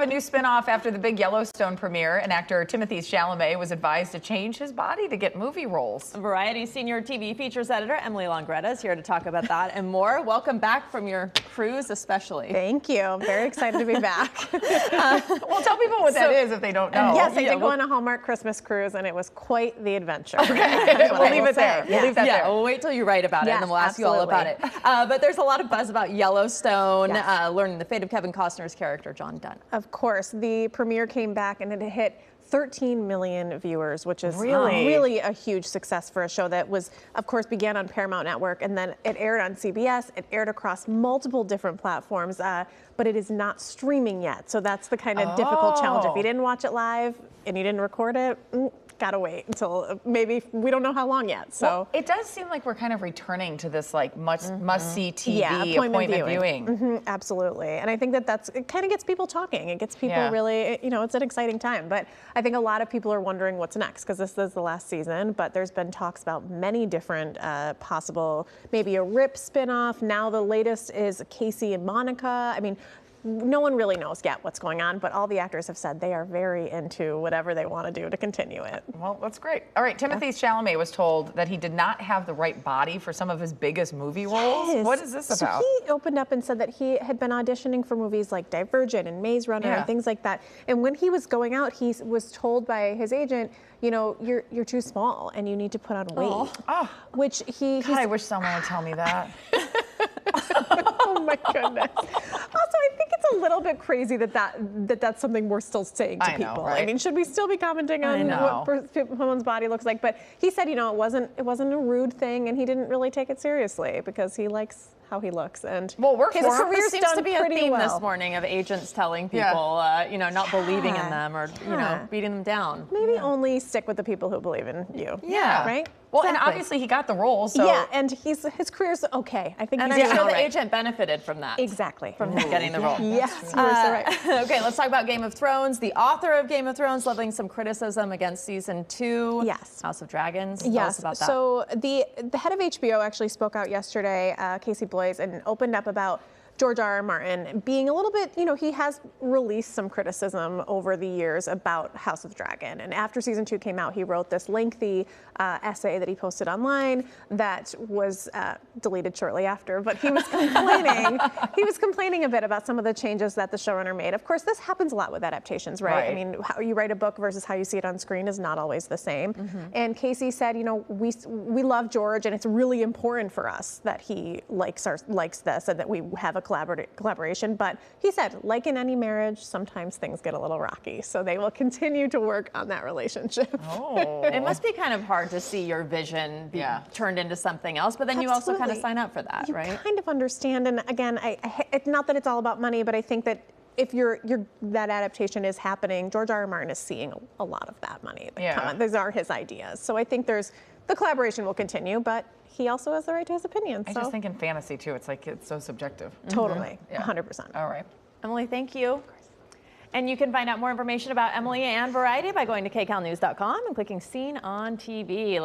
a new spinoff after the big Yellowstone premiere, and actor Timothée Chalamet was advised to change his body to get movie roles. Variety senior TV features editor Emily Longeretta is here to talk about that and more. Welcome back from your cruise, especially. Thank you. I'm very excited to be back. Well, tell people what that is if they don't know. Yes, I did go on a Hallmark Christmas cruise, and it was quite the adventure. Okay, we'll leave it there. We'll leave that there. We'll wait till you write about it, and then we'll ask you all about it. But there's a lot of buzz about Yellowstone, learning the fate of Kevin Costner's character, John Dunn. Of course, the premiere came back and it hit 13 million viewers, which is really a huge success for a show that was, of course, began on Paramount Network, and then it aired on CBS. It aired across multiple different platforms, but it is not streaming yet. So that's the kind of difficult challenge. If you didn't watch it live and you didn't record it, gotta wait until maybe, we don't know how long yet. So well, it does seem like we're kind of returning to this like must-see TV appointment viewing. Absolutely, and I think it kind of gets people talking. It gets people really, it's an exciting time. But I think a lot of people are wondering what's next, because this is the last season. But there's been talks about many different possible, maybe a Rip spinoff. Now the latest is Casey and Monica. I mean, no one really knows yet what's going on, but all the actors have said they are very into whatever they want to do to continue it. Well, that's great. All right, Timothée Chalamet was told that he did not have the right body for some of his biggest movie roles. What is this about? So he opened up and said that he had been auditioning for movies like Divergent and Maze Runner and things like that. And when he was going out, he was told by his agent, you know, you're too small and you need to put on weight. Which God, I wish someone would tell me that. Oh my goodness. Also, I think it's a little bit crazy that's something we're still saying to people. Know, right? I mean, should we still be commenting on what someone's body looks like? But he said, you know, it wasn't a rude thing, and he didn't really take it seriously because he likes how he looks. And well, his career seems to be a theme this morning of agents telling people, you know, not believing in them or you know, beating them down. Maybe only stick with the people who believe in you. Right? Well, and obviously he got the role, so and his career's okay. I think and he's I'm sure the agent benefited from that. Exactly. From getting the role. Yes, you were so right. Okay, let's talk about Game of Thrones. The author of Game of Thrones leveling some criticism against season 2. Yes. House of Dragons. Yes. Tell us about that. So the head of HBO actually spoke out yesterday, Casey Bloys, and opened up about George R.R. Martin being a little bit, you know, he has released some criticism over the years about House of Dragon. And after season 2 came out, he wrote this lengthy essay that he posted online that was deleted shortly after. But he was complaining. He was complaining a bit about some of the changes that the showrunner made. Of course, this happens a lot with adaptations, right? I mean, how you write a book versus how you see it on screen is not always the same. And Casey said, you know, we love George, and it's really important for us that he likes this and that we have a collaboration. But he said, like in any marriage, sometimes things get a little rocky. So they will continue to work on that relationship. It must be kind of hard to see your vision be turned into something else, but then you also kind of sign up for that, right? You kind of understand. And again, it's not that it's all about money, but I think that if that adaptation is happening, George R.R. Martin is seeing a lot of that money. These are his ideas. So I think the collaboration will continue, but he also has the right to his opinion. I just think in fantasy too, it's like it's so subjective. Totally, 100%. All right. Emily, thank you. And you can find out more information about Emily and Variety by going to kcalnews.com and clicking Seen on TV.